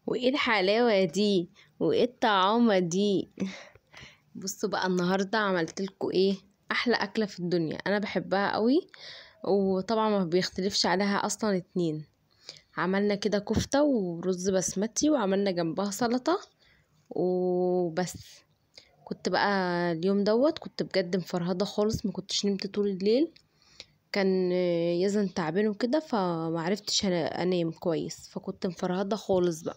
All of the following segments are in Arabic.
وايه الحلاوة دي وايه الطعامة دي؟ بصوا بقى النهاردة عملت لكم ايه؟ احلى اكلة في الدنيا، انا بحبها قوي وطبعا ما بيختلفش عليها اصلا اتنين. عملنا كده كفتة ورز بسمتي وعملنا جنبها سلطة وبس. كنت بقى اليوم كنت بجد مفرهدة خالص، ما كنتش نمت طول الليل. كان يزن تعبان وكده فمعرفتش انام كويس، فكنت مفرهدة خالص بقى.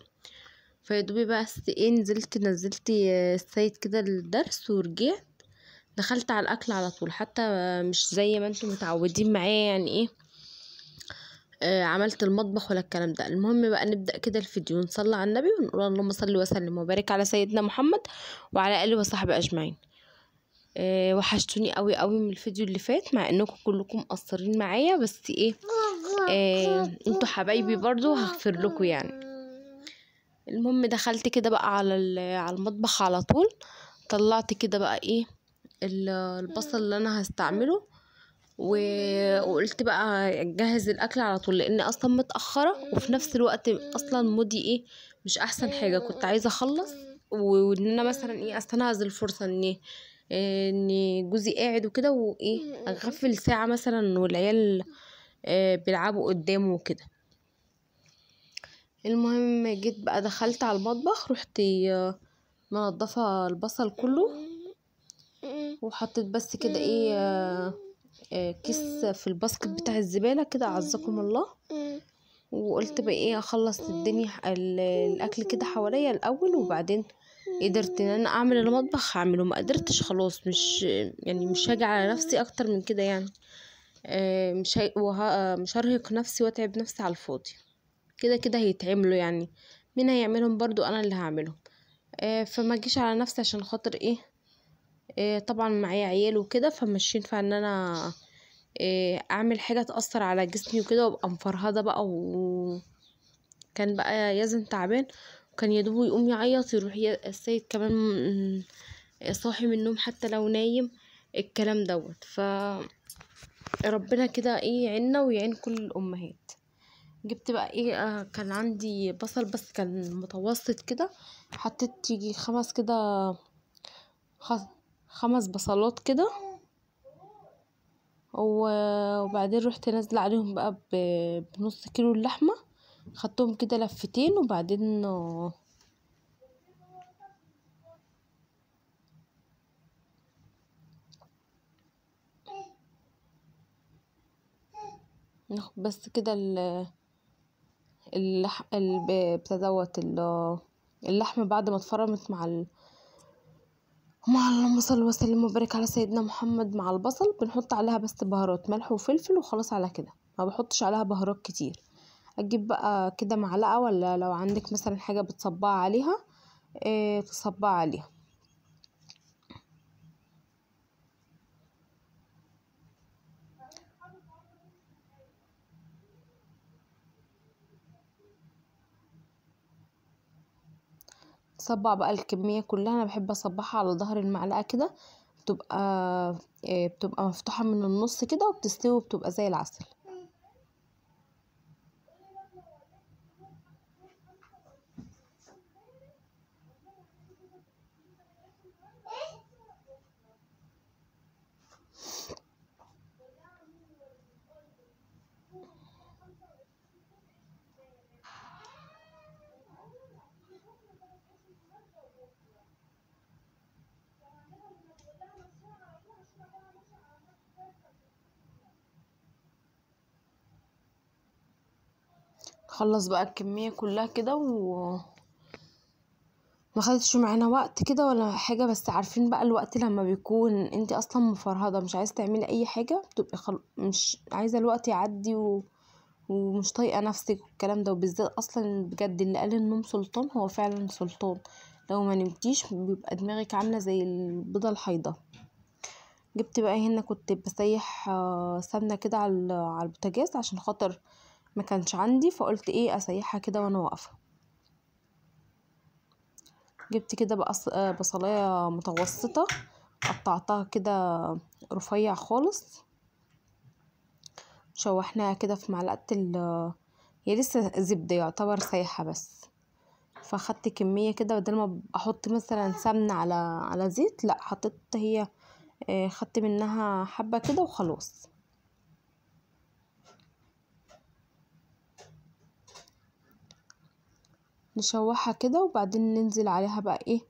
فيدوبي بقى ايه نزلت السيد كده الدرس ورجعت دخلت على الاكل على طول، حتى مش زي ما انتم متعودين معايا يعني ايه. عملت المطبخ ولا الكلام ده. المهم بقى نبدأ كده الفيديو، نصلي على النبي ونقول اللهم صل وسلم وبارك على سيدنا محمد وعلى اله وصحبه اجمعين. وحشتوني قوي قوي من الفيديو اللي فات، مع انكم كلكم مقصرين معايا، بس ايه انتوا حبايبي برضو هغفر لكم يعني. المهم دخلت كده بقى على المطبخ على طول. طلعت كده بقى ايه البصل اللي انا هستعمله وقلت بقى اجهز الاكل على طول، لان اصلا متاخره وفي نفس الوقت اصلا مودي ايه مش احسن حاجه. كنت عايزه اخلص وان انا مثلا ايه استنهز الفرصه ان جوزي قاعد وكده وايه اغفل ساعه مثلا والعيال بيلعبوا قدامه وكده. المهم جيت بقى دخلت على المطبخ، رحت منضفه البصل كله وحطيت بس كده ايه كيس في الباسكت بتاع الزبالة كده عزكم الله. وقلت بقى ايه اخلص الدنيا الاكل كده حواليا الاول، وبعدين قدرت ان انا اعمل المطبخ هعمله، ما قدرتش خلاص مش هاجي على نفسي اكتر من كده يعني. مش هرهق نفسي واتعب نفسي على الفاضي. كده كده هيتعملوا يعني، مين هيعملهم؟ برضو انا اللي هعملهم. فما اجيش على نفسي عشان خاطر ايه طبعا معايا عيال وكده، فمش ينفع ان انا اعمل حاجه تاثر على جسمي وكده وابقى مفرهده بقى. وكان بقى يزن تعبان وكان يدوبه يقوم يعيط يروح السيد كمان صاحي من النوم حتى لو نايم الكلام ربنا كده ايه يعيننا ويعين كل الامهات. جبت بقى ايه كان عندي بصل بس كان متوسط كده، حطيت يجي 5 كده 5 بصلات كده وبعدين رحت نازله عليهم بقى بنص كيلو اللحمه، خدتهم كده لفتين وبعدين ناخد بس كده اللحمه بعد ما اتفرمت مع اللهم صل وسلم وبارك على سيدنا محمد مع البصل، بنحط عليها بس بهارات ملح وفلفل وخلاص على كده، ما بحطش عليها بهارات كتير. اجيب بقى كده معلقه، ولا لو عندك مثلا حاجه بتصبع عليها تصبع عليها. تصبع بقى الكميه كلها، انا بحب اصبعها على ظهر المعلقه كده، بتبقى مفتوحه من النص كده وبتستوي وبتبقى زي العسل. خلص بقى الكميه كلها كده ما خدتش معانا وقت كده ولا حاجه، بس عارفين بقى الوقت لما بيكون انت اصلا مفرهده مش عايزه تعملي اي حاجه، بتبقي مش عايزه الوقت يعدي ومش طايقه نفسك والكلام ده. وبالذات اصلا بجد اللي قال النوم سلطان هو فعلا سلطان، لو ما نمتيش بيبقى دماغك عامله زي البيضه الحيضه. جبت بقى هنا كنت بسيح سمنه كده على البوتاجاز عشان خاطر ما كانش عندي، فقلت ايه اسيحها كده وانا واقفه. جبت كده بقى بصلايه متوسطه، قطعتها كده رفيع خالص، شوحناها كده في معلقه هي لسه زبده يعتبر سايحه بس. فاخدت كمية كده بدل ما احط مثلا سمنة على زيت، لا حطيت هي خدت منها حبة كده وخلاص. نشوحها كده وبعدين ننزل عليها بقى ايه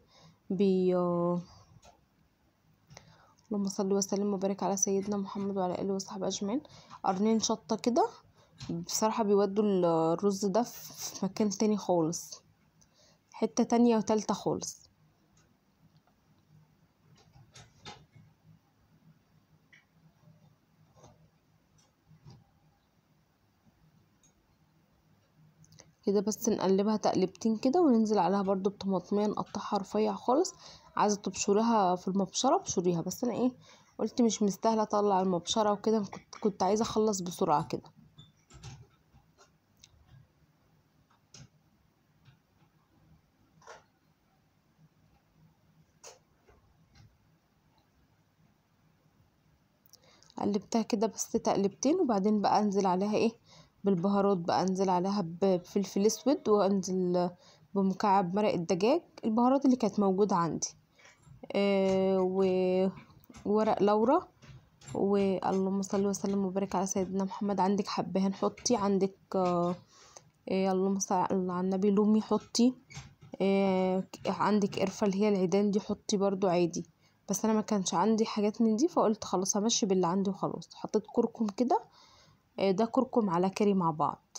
اللهم صل وسلم وبارك على سيدنا محمد وعلى اله وصحبه اجمعين. قرنين شطه كده بصراحه بيودوا الرز ده في مكان تاني خالص، حته تانية وتالتة خالص. كده بس نقلبها تقلبتين كده وننزل عليها برضو بطماطميه نقطعها رفيع خالص. عايزه تبشريها في المبشره بشريها، بس انا ايه قلت مش مستاهله اطلع المبشره وكده، كنت عايزه اخلص بسرعه كده. قلبتها كده بس تقلبتين وبعدين بقى انزل عليها ايه بالبهارات بقى، انزل عليها بفلفل اسود، وانزل بمكعب مرق الدجاج، البهارات اللي كانت موجودة عندي، وورق لورا، واللهم صل وسلم وبارك على سيدنا محمد. عندك حبهان حطي، عندك اللهم صل على النبي لومي حطي، عندك قرفة اللي هي العيدان دي حطي برضو عادي، بس انا ما كانش عندي حاجات من دي فقلت خلاص همشي باللي عندي وخلاص. حطيت كركم كده، ده كركم على كاري مع بعض.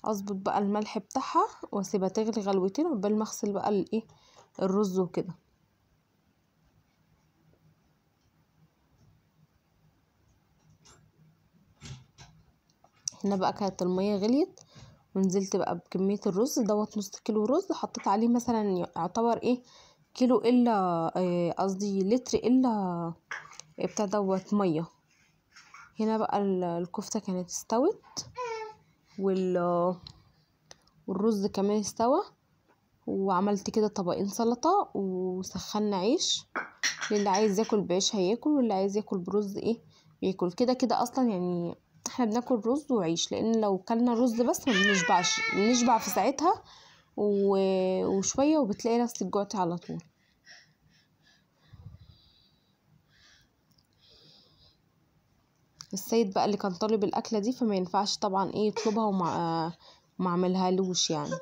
اظبط بقى الملح بتاعها واسيبها تغلي غلوتين عقبال ما اغسل بقى الايه الرز وكده. هنا بقى كانت المية غليت ونزلت بقى بكمية الرز دوت، نص كيلو رز حطيت عليه مثلا يعتبر ايه كيلو الا قصدي لتر الا بتاع دوت مية. هنا بقى الكفتة كانت استوت والرز كمان استوى، وعملت كده طبقين سلطة وسخنا عيش، اللي عايز ياكل بعيش هياكل، واللي عايز ياكل برز ايه بياكل. كده كده اصلا يعني احنا بناكل رز وعيش، لان لو كلنا رز بس ما بنشبعش، بنشبع في ساعتها وشوية وبتلاقي نفسك جوعتي على طول. السيد بقى اللي كان طالب الاكله دي فما ينفعش طبعا ايه يطلبها وما عملهالوش يعني.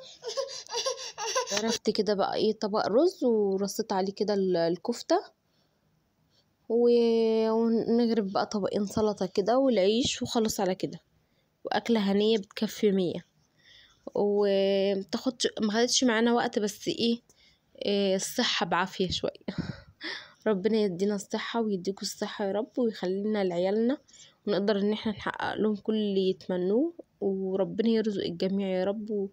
عرفت كده بقى ايه طبق رز ورصيت عليه كده الكفته، ونغرب بقى طبقين سلطه كده والعيش وخلص على كده، واكله هنيه بتكفي 100. ومتاخدش ما خدتش معانا وقت، بس ايه الصحه بعافيه شويه. ربنا يدينا الصحه ويديكوا الصحه يا رب، ويخلينا لعيالنا ونقدر ان احنا نحقق لهم كل اللي يتمنوه، وربنا يرزق الجميع يا رب،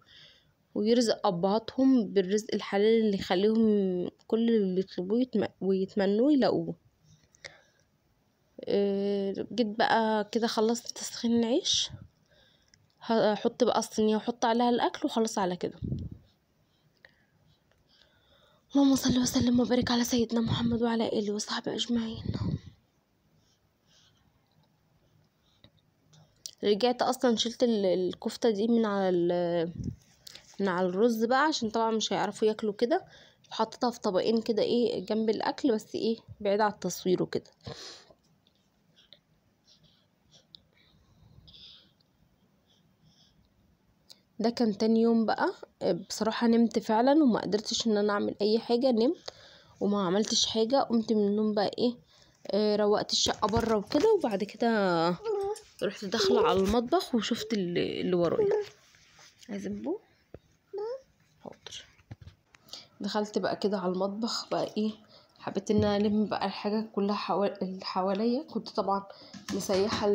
ويرزق ابهاتهم بالرزق الحلال اللي يخليهم كل اللي يطلبوه ويتمنوه يلاقوه. جيت بقى كده خلصت تسخين العيش، هحط بقى الصينيه واحط عليها الاكل وخلص على كده. اللهم صل وسلم وبارك على سيدنا محمد وعلى اله وصحبه اجمعين. رجعت اصلا شلت الكفته دي من على الرز بقى، عشان طبعا مش هيعرفوا ياكلوا كده، حطيتها في طبقين كده ايه جنب الاكل، بس ايه بعيد على التصوير وكده. ده كان تاني يوم بقى. بصراحة نمت فعلا وما قدرتش ان انا اعمل اي حاجة، نمت وما عملتش حاجة. قمت من النوم بقى ايه روقت الشقة بره وكده، وبعد كده رحت داخلة على المطبخ وشفت اللي ورايا. عايزة بو حاضر. دخلت بقى كده على المطبخ بقى ايه، حبيت ان انا الم بقى الحاجة كلها اللي حواليا. كنت طبعا مسيحة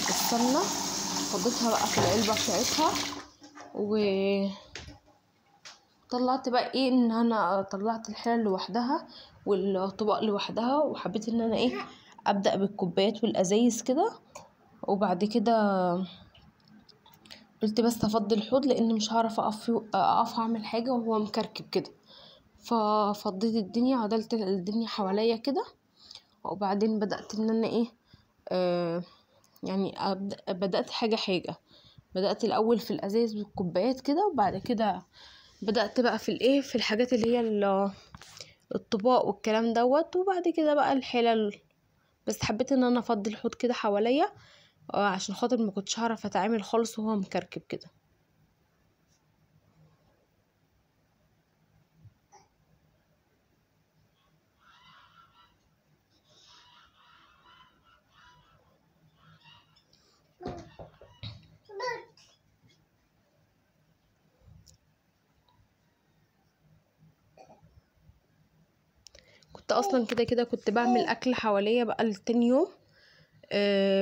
السمنة، فضيتها بقى في العلبة بتاعتها، وطلعت بقى ايه ان انا طلعت الحلة لوحدها والطبق لوحدها، وحبيت ان انا ايه ابدأ بالكوبايات والازايز كده. وبعد كده قلت بس افضي الحوض لان مش هعرف اقف اعمل حاجة وهو مكركب كده، ففضيت الدنيا عدلت الدنيا حواليا كده. وبعدين بدأت ان انا ايه يعني بدأت حاجة حاجة. بدأت الاول في الازاز والكوبايات كده، وبعد كده بدأت بقى في الايه، في الحاجات اللي هي الطباق والكلام دوت، وبعد كده بقى الحلل. بس حبيت ان انا افضي الحوض كده حواليا عشان خاطر ما كنتش هعرف اتعامل خالص وهو مكركب كده. كنت اصلا كده كده كنت بعمل اكل حواليا بقى لتاني يوم.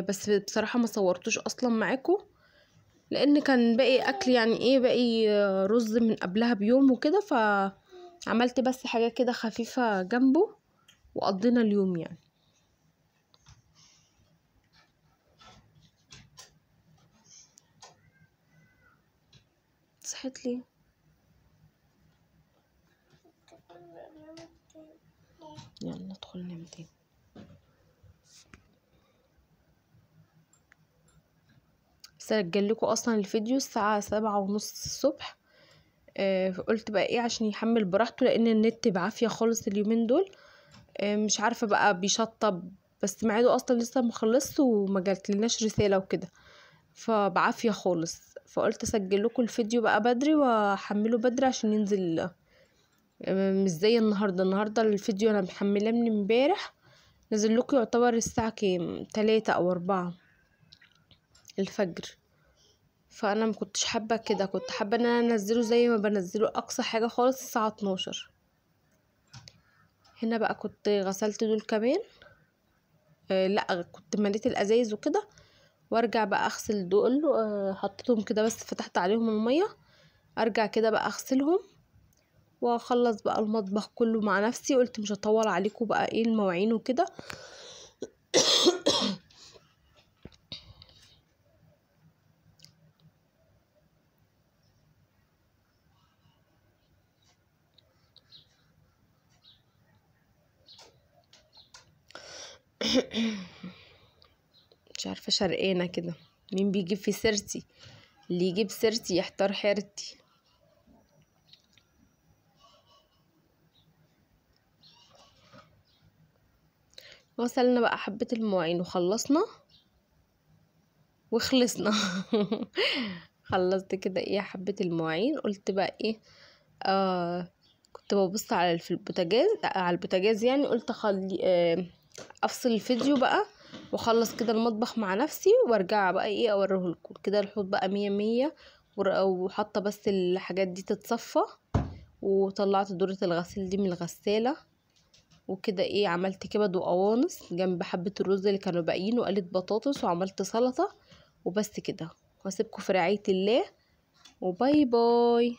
بس بصراحة ما صورتوش اصلا معاكم، لان كان باقي اكل، يعني ايه، باقي رز من قبلها بيوم وكده، فعملت بس حاجة كده خفيفة جنبه وقضينا اليوم يعني. صحيت لي. يلا ندخل ننام تاني. سجلكوا اصلا الفيديو الساعة 7:30 الصبح. فقلت بقى ايه عشان يحمل براحته، لان النت بعافية خالص اليومين دول. مش عارفة بقى بيشطب، بس ميعاده اصلا لسه مخلص وما جاتلناش رسالة وكده، فبعافية خالص. فقلت اسجل لكم الفيديو بقى بدري واحمله بدري عشان ينزل. مش زي النهاردة الفيديو انا محملاه من امبارح، نزل لكم يعتبر الساعة كام، 3 أو 4 الفجر. فانا ما كنتش حابة كده، كنت حابة ان انا انزله زي ما بنزله اقصى حاجة خالص الساعة 12. هنا بقى كنت غسلت دول كمان. لا كنت مليت الازايز وكده، وارجع بقى اغسل دول. حطيتهم كده بس فتحت عليهم المية، ارجع كده بقى اغسلهم واخلص بقى المطبخ كله مع نفسي. قلت مش هطول عليكم بقى ايه المواعين وكده. مش عارفة شرقانة كده، مين بيجيب في سيرتي؟ اللي يجيب سيرتي يحتار حيرتي. غسلنا بقى حبة المواعين وخلصنا وخلصنا. خلصت كده ايه حبة المواعين، قلت بقى ايه، كنت ببص على في البوتاجاز، على البوتاجاز يعني. قلت اخلي افصل الفيديو بقى واخلص كده المطبخ مع نفسي، وارجع بقى ايه اوريه لكم كده. الحوض بقى 100 وحاطه بس الحاجات دي تتصفى، وطلعت دورة الغسيل دي من الغسالة. وكده ايه عملت كبد وقوانص جنب حبة الرز اللي كانوا باقيين، وقلت بطاطس وعملت سلطة، وبس كده. واسيبكم في رعاية الله، وباي باي.